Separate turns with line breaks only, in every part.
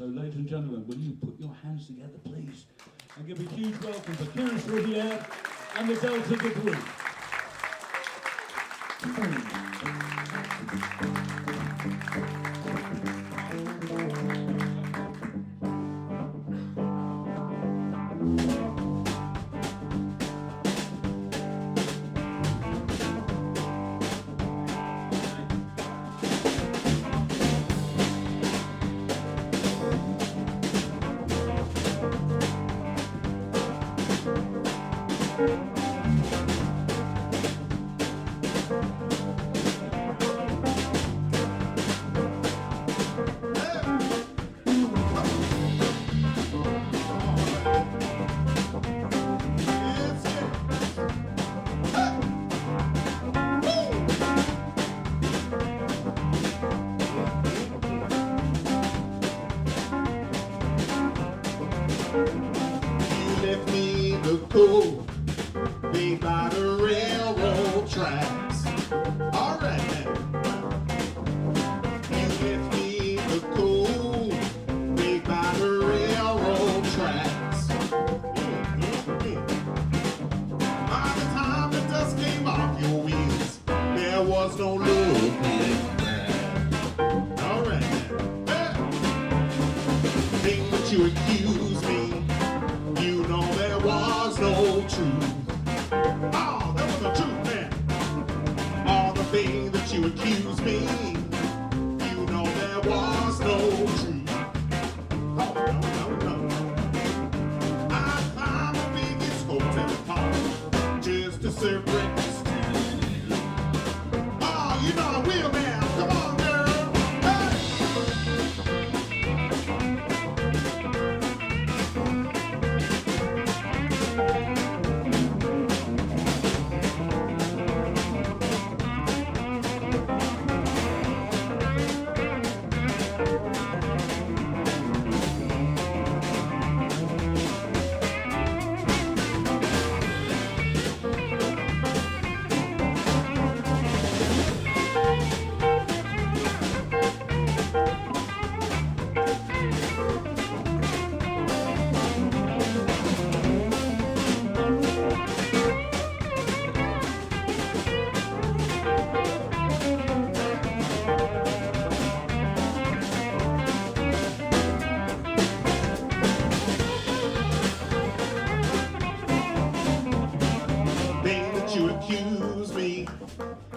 So, ladies and gentlemen, will you put your hands together, please, and give a huge welcome to Kirris Riviere and the Delta du Bruit.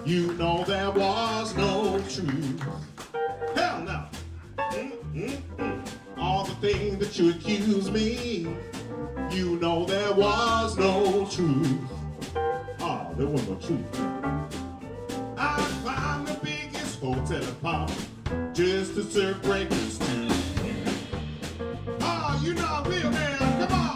You know there was no truth. Hell no. All the things that you accuse me, you know there was no truth. Oh, there was no truth. I climbed the biggest hotel in pop just to serve breakfast too. Oh, you know I'm real man. Come on.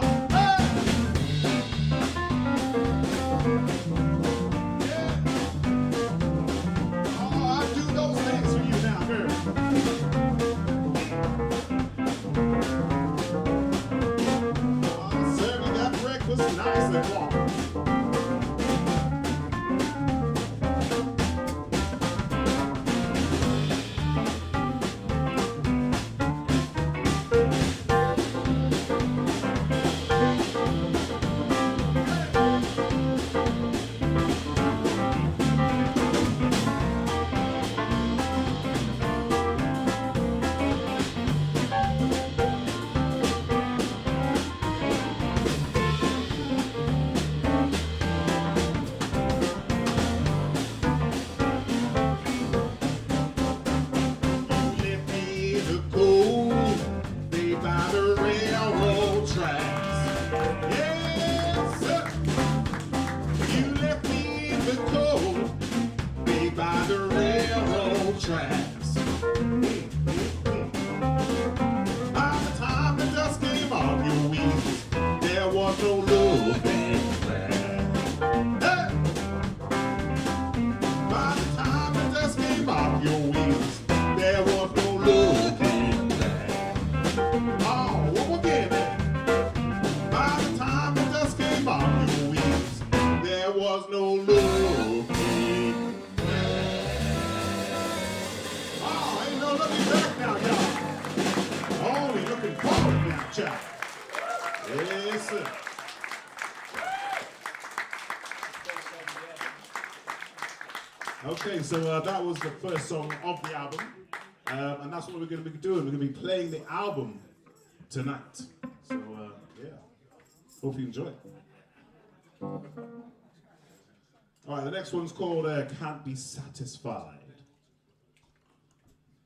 Nice and warm. Holy Listen. Okay, so that was the first song of the album, and that's what we're going to be doing. We're going to be playing the album tonight. So, yeah, hope you enjoy it. All right, the next one's called Can't Be Satisfied.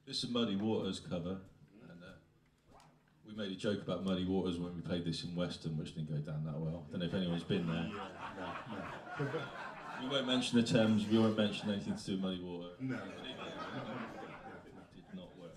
This is a Muddy Waters cover, and we made a joke about Muddy Waters when we played this in Weston, which didn't go down that well. I don't know if anyone's been there.
No.
We won't mention the Thames, we won't mention anything to do with Muddy Water.
No.
It did not work.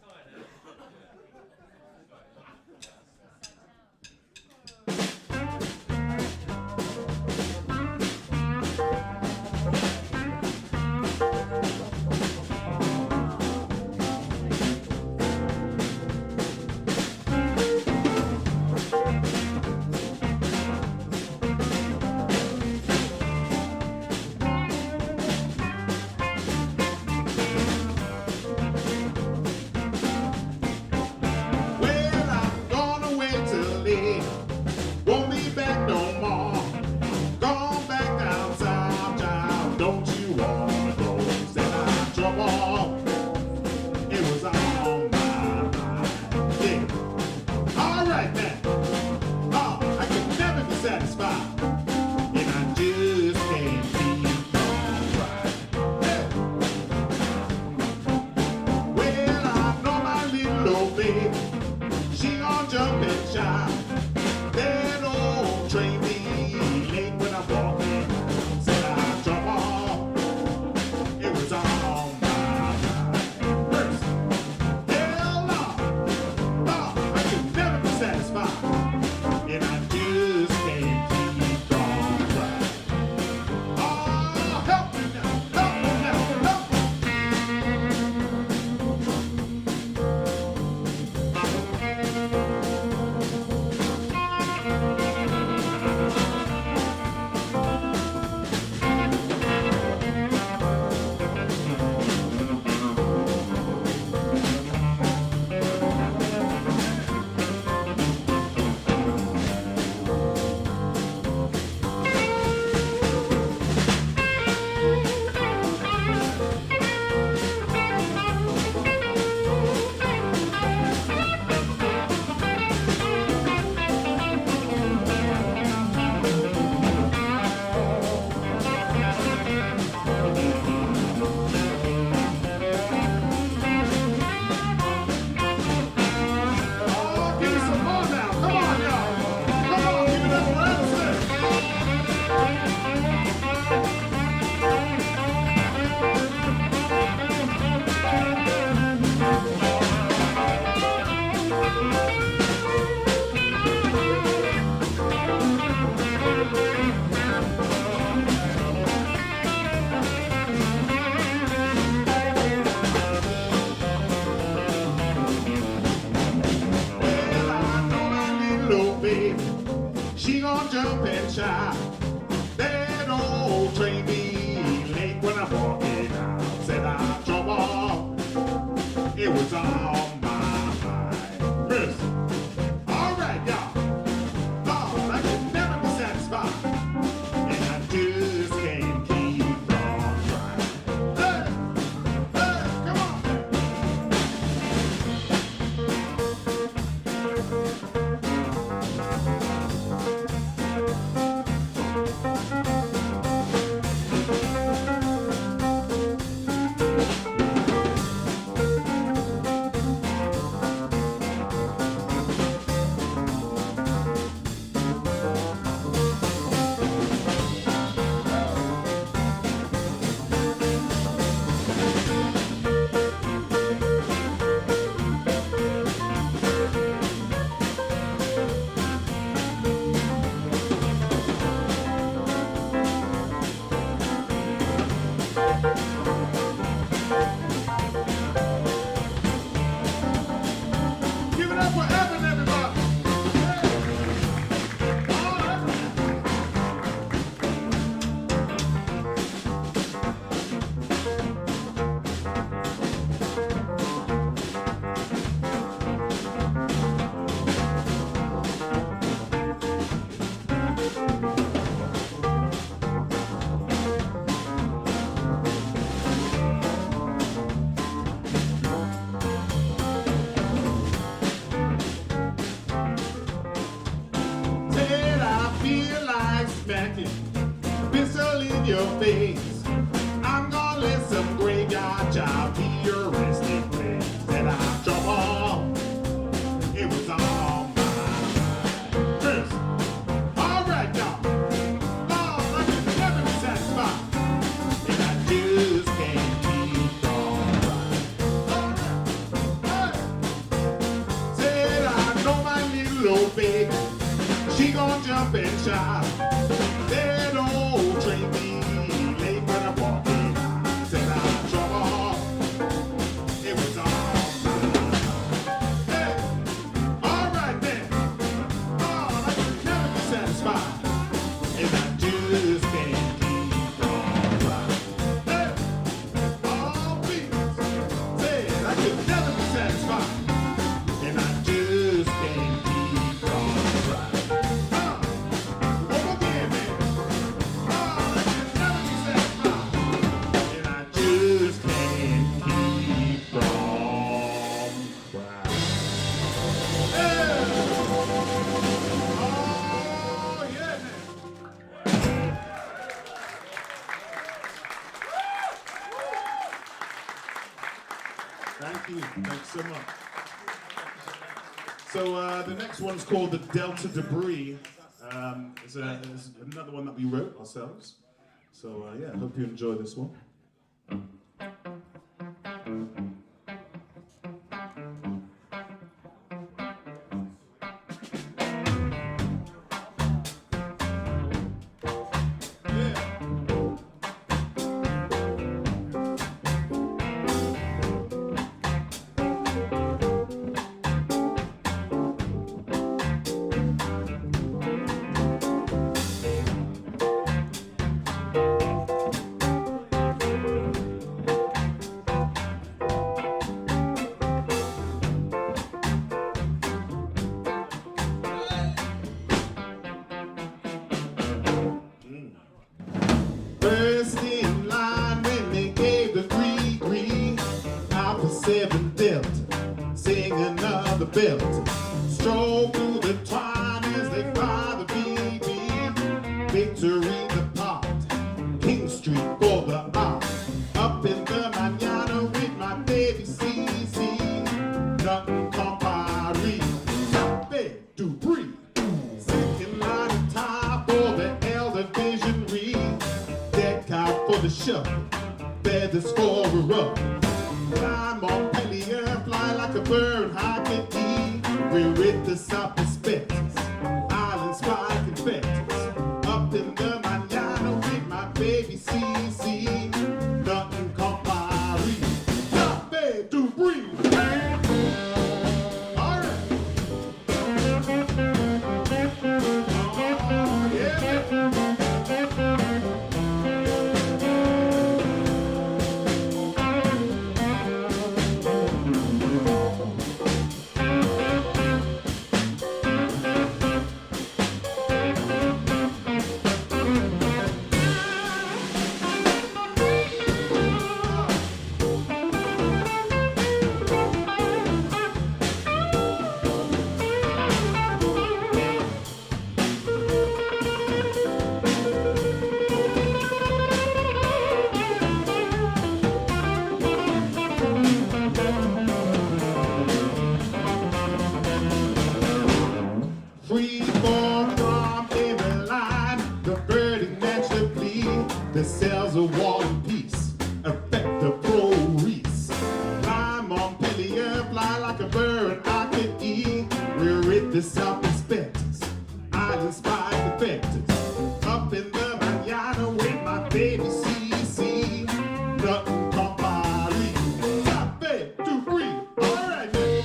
It was all mine. Chris. All right, y'all. Lord, I can never be satisfied. And I just can't keep on right. All right. Hey. Said I know my little old baby. She gon' jump and shout. That old train be late when I walk in. Said I trouble. It was all mine. Hey, all right then. Oh, I can never be satisfied. And I just can't keep on right. Hey, all beats. Said I could never be satisfied. And I just can't keep on right. One more again, man. Oh, I can never be satisfied. And I just can't keep on right. Yeah. Oh, yeah, man. Thank you. Thanks so much. So the next one's called the Delta du Bruit. It's another one that we wrote ourselves. So yeah, I hope you enjoy this one. First in line when they gave the gree, Alpha 7 Delta, sing another belt. Stroll through the twine as they fly the BB. Victory the pot, King Street for the op. Up in the manana with my baby CC. Nothing compare. Delta du Bruit. Second line of top for the elder visionary. Deck out for the show, feathers for a rub. Climb on Montpellier, fly like a bird, high can E. We're with the South Spectres, islands, spy confectors. Up in the manana with my baby CC. Nothing compare. Delta du Bruit. All right. Oh, yeah. Free for drum in the line, the birding match the plea. The cells of war and peace, affect the pro-reese. Climb on Montpellier, fly like a bird, I can E. We're with the South Spectres, island spy defectors. Up in the manana with my baby CC. Nothing compare. Delta du Bruit. All right, man.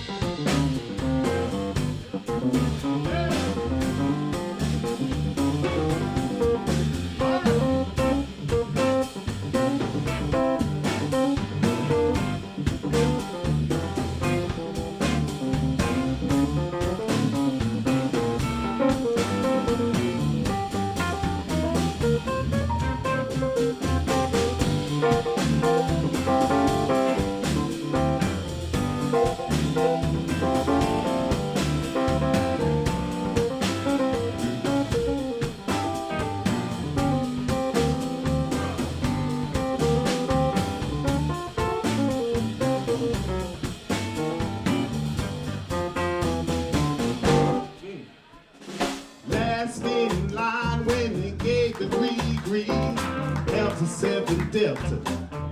stayed in line when they gave the green. Delta 7 Delta,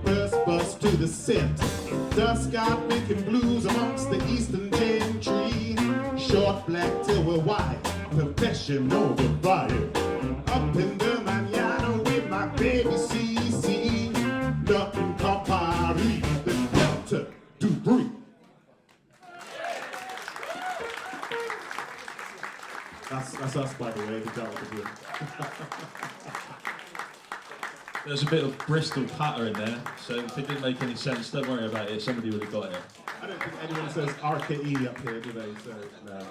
first bus to the center. Dust got making blues amongst the eastern gentry. Short black till we're white, professional divide. Up in the manana with my baby CC. Nothing compare the Delta du Bruit. That's us, by the way, the Delta du Bruit.
There's a bit of Bristol patter in there, so if it didn't make any sense, don't worry about it, somebody would have got it.
I don't think anyone says RKE up here, do they? So, no.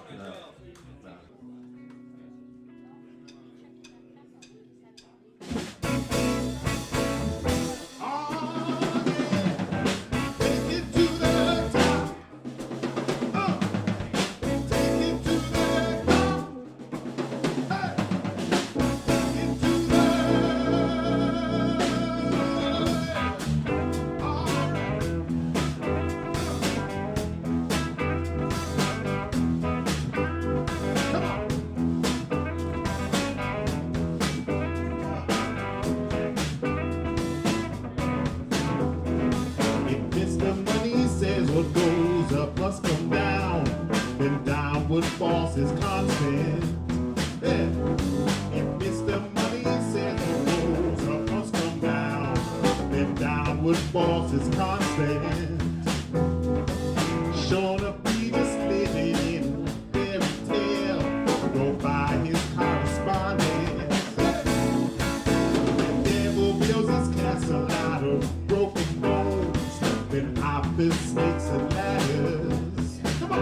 Boss is constant. Yeah. If Mr. Money says the rules up must come down, then downward force is constant. Showing up Peter's living in fairy tale, go by his correspondence. The devil builds his castle out of broken bones, then office snakes and ladders. Come on.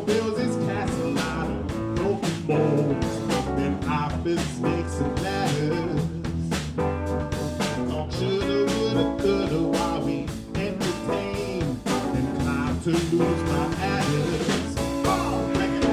Builds his castle out of broken bones, then office snakes and ladders. Talk shoulda, woulda, coulda while we entertain, and climb to lose my adders. Oh, take it.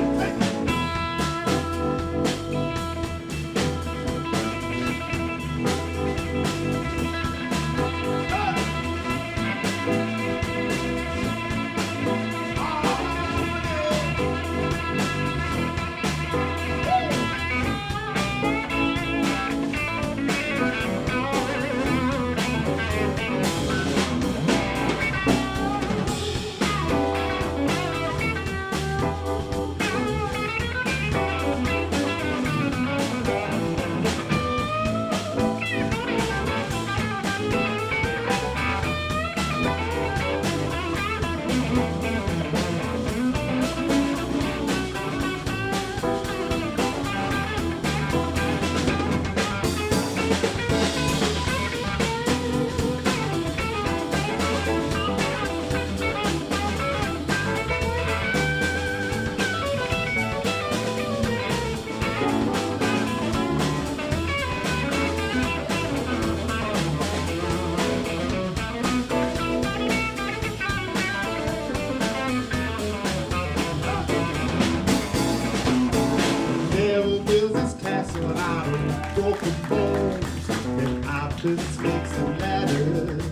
Broken bones, and office snakes and ladders.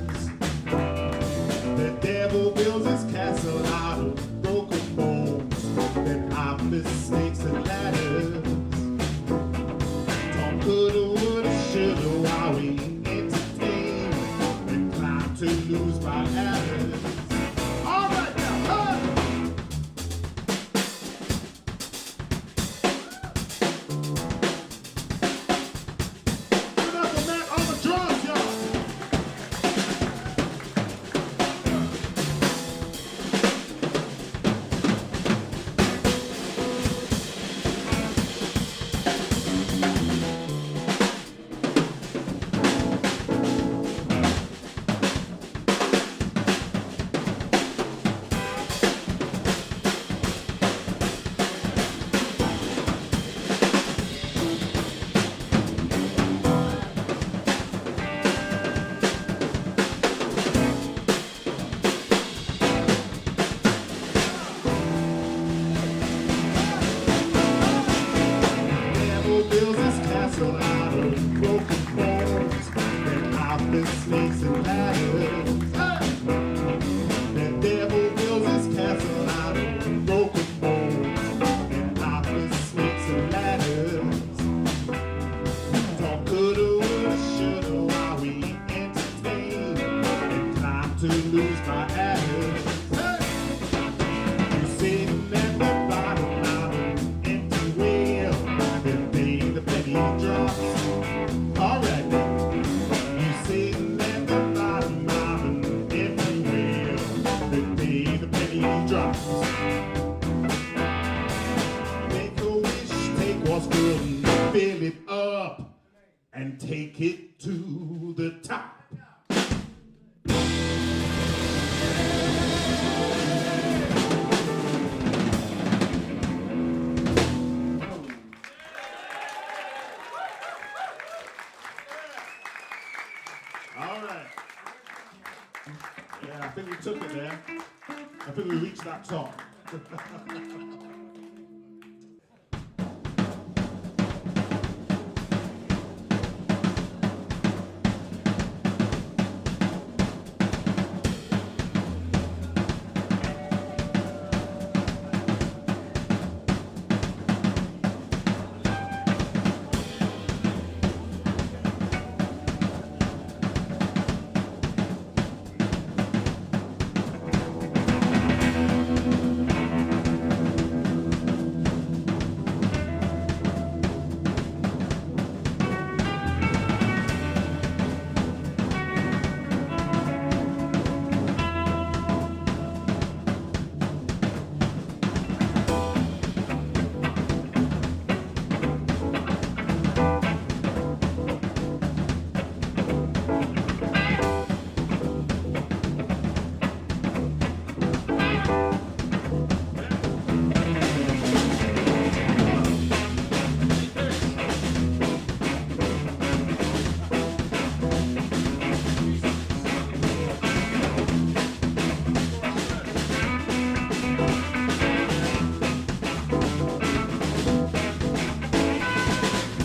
The devil builds his castle out of broken bones, and office snakes and ladders. Talk coulda, woulda, shoulda while we entertain, and climb to lose my adders. All right now, and take it to the top. All right. Yeah, I think we took it there. I think we reached that top.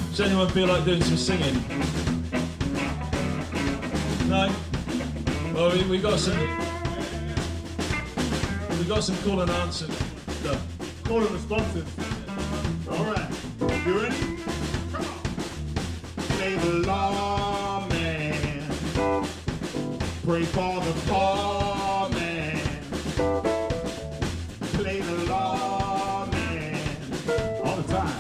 Does anyone feel like doing some singing? No? Well, we got some call and answer stuff.
Call and responses. All right. You ready? Come on. Play the lawman. Pray for the poor man. Play the lawman. All the time.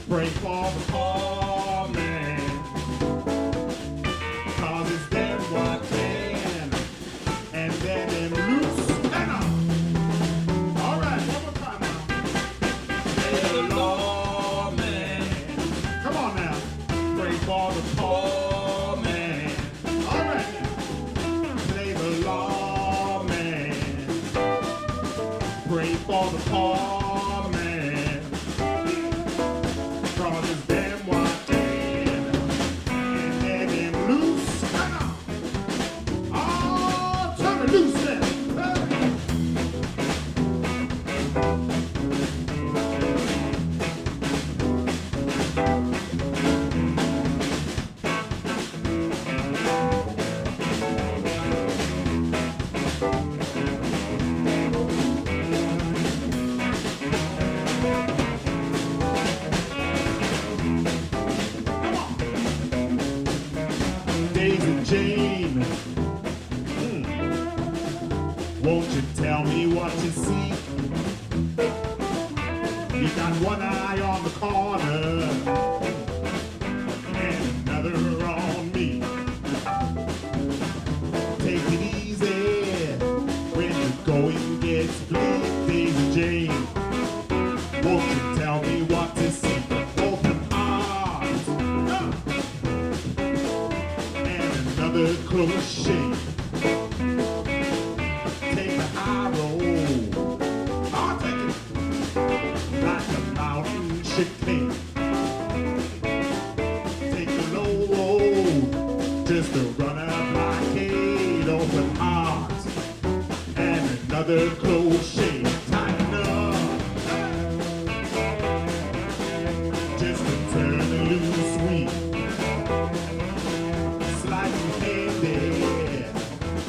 Pray for the poor man. Cause it's them what can. And then them loose and on. All right, one more time now. Play the lawman. Come on now. Pray for the poor man. All right now. Play the lawman. Pray for the poor man. Cause it's them what can. And then them loose. Come on. Oh, turn it loose then. Daisy Jane, won't you tell me what you see? You got one eye on the corner and another on me. Take it easy when the going gets bleak. Daisy Jane, won't you tell me what to see? Open arms and another close shave. Take the high road. I'll take it like a mountain chicane. Take the low road just to run a blockade. Open arms and another close shave. Tighten up just to turn a loose wheel. Slightly handy.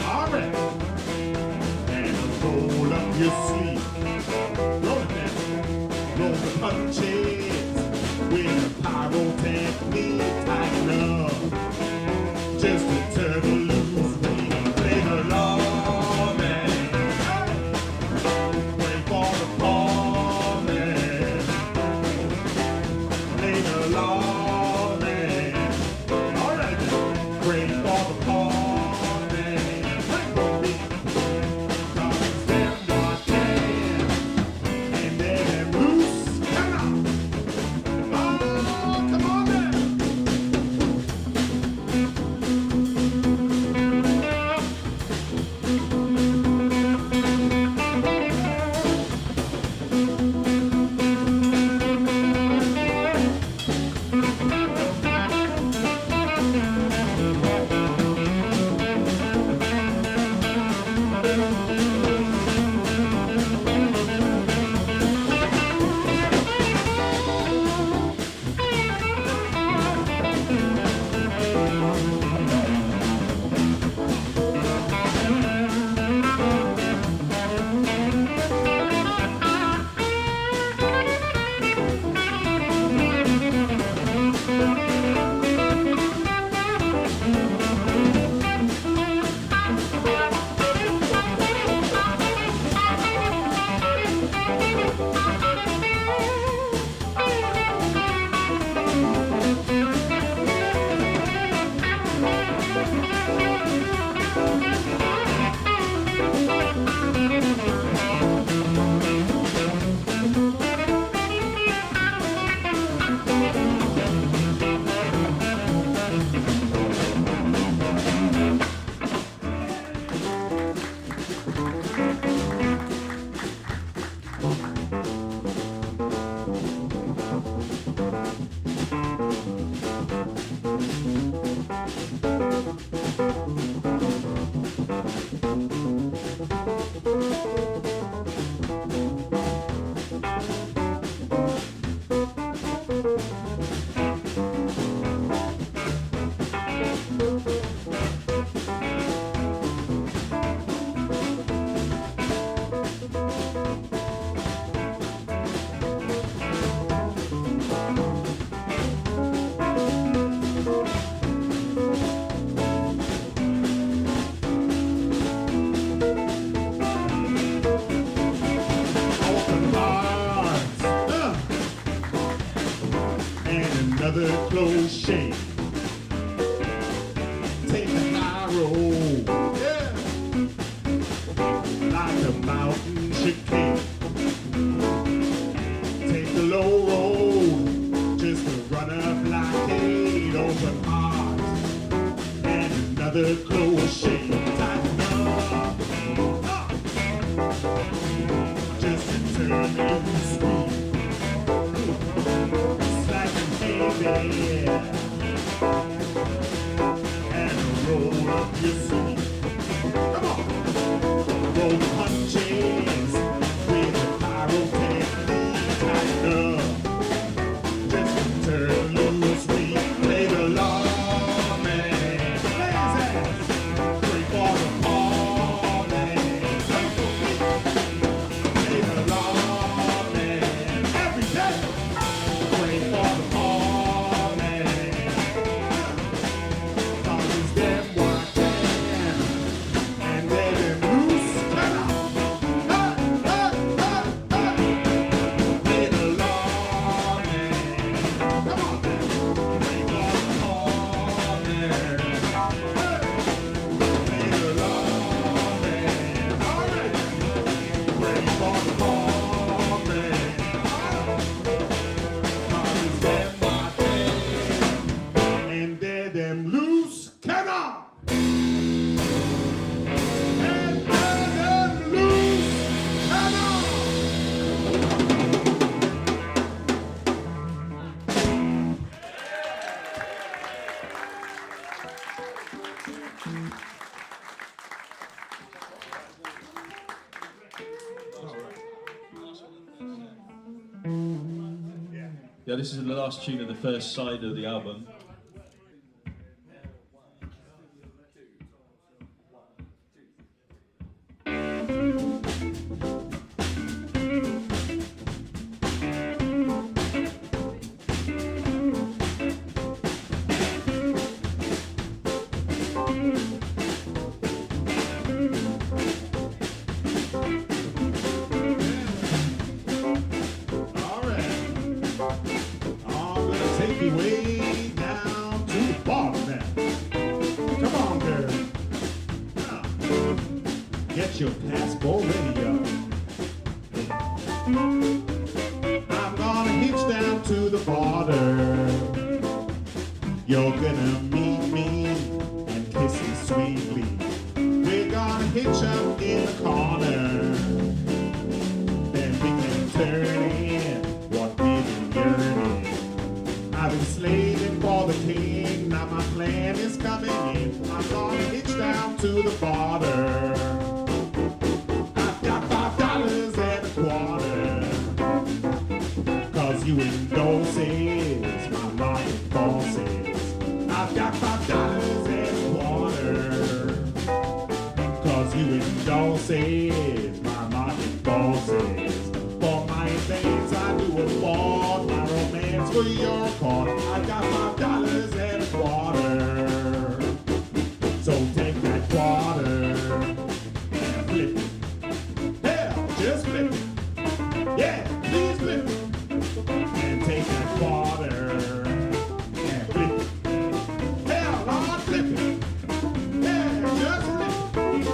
All right. And roll up your sleeve. Roll it down. Roll the punches with a pyrotechnique. Tighten up just to turn a loose wheel. Play the lawman. Pray for the poor man. Play the lawman. All right, pray for the poor man. Pray for me. Cause it's them what can. And then them loose. Come on. Oh, come on now. another close shave. Take the high road, yeah, like a mountain chicane. Take the low road, just to run a blockade. Open heart, and another close shave. Tighten up, just to turn you sweet. Yeah. And roll up your sleeve. Come on. Roll punches with a pyrotechnique. Tighten up. Just turn loose. We play the long man. Pray for the party. Play the long man. Every day. Pray for the party.
Yeah, this is the last tune of the first side of the album.
Way down to the bottom now. Come on, girl. Now, get your passport ready, y'all. I'm gonna hitch down to the border. You're gonna meet me and kiss me sweetly. We're gonna hitch up in the corner. Then we can turn in what we've been yearning. I've been slaving for the king, now my plan is coming in. I'm gonna hitch down to the border. I've got $5 and a quarter, cause you endorses my market bosses. I've got $5 and a quarter, cause you endorses my market bosses. For my things I do afford, my romance for your court. I got $5 and a quarter, so take that quarter and flip it. Hell, just flip it. Yeah, please flip it. And take that quarter and flip it. Hell, Lord, flip it. Yeah, just flip it.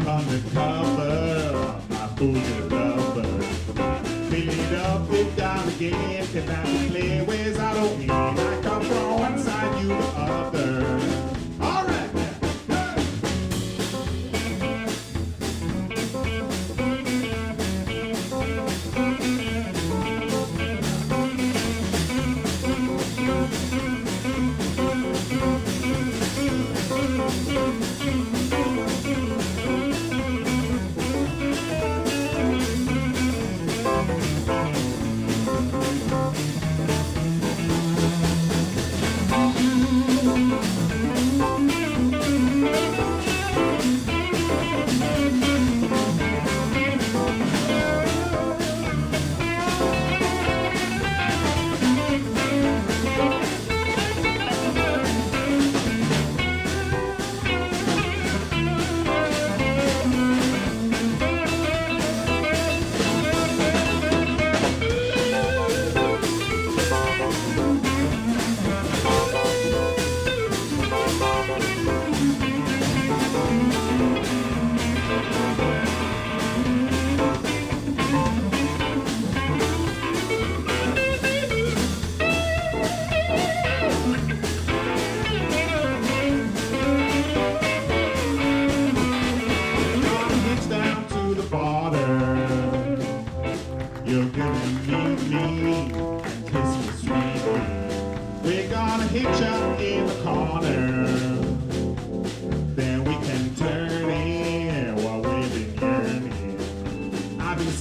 undercover, my booty lover. Fill it up, it down again, can I play ways I don't need? I come from one side, you the other. All right now.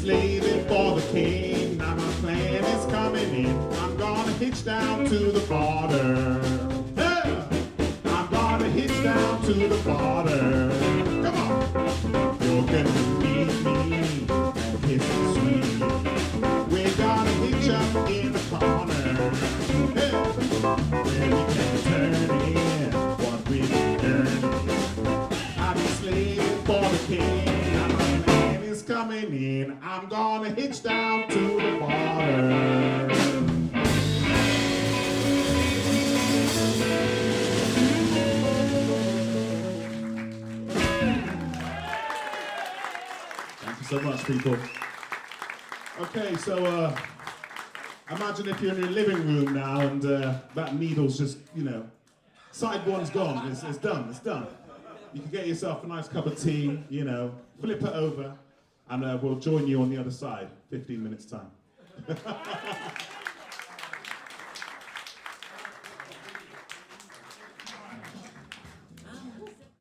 slaving for the king. Now my plan is coming in. I'm gonna hitch down to the border. Hey! I'm gonna hitch down to the border. Come on! You're gonna meet me and kiss me sweet. We're gonna hitch up in the corner. Hey! Where we can turn in what we've been earning. I've been slaving for the king. Now my plan is coming in. I'm gonna hitch down to the border. Thank you so much, people. Okay, so imagine if you're in your living room now and that needle's just, side one's gone. It's done. It's done. You can get yourself a nice cup of tea, flip it over, and we'll join you on the other side, 15 minutes time.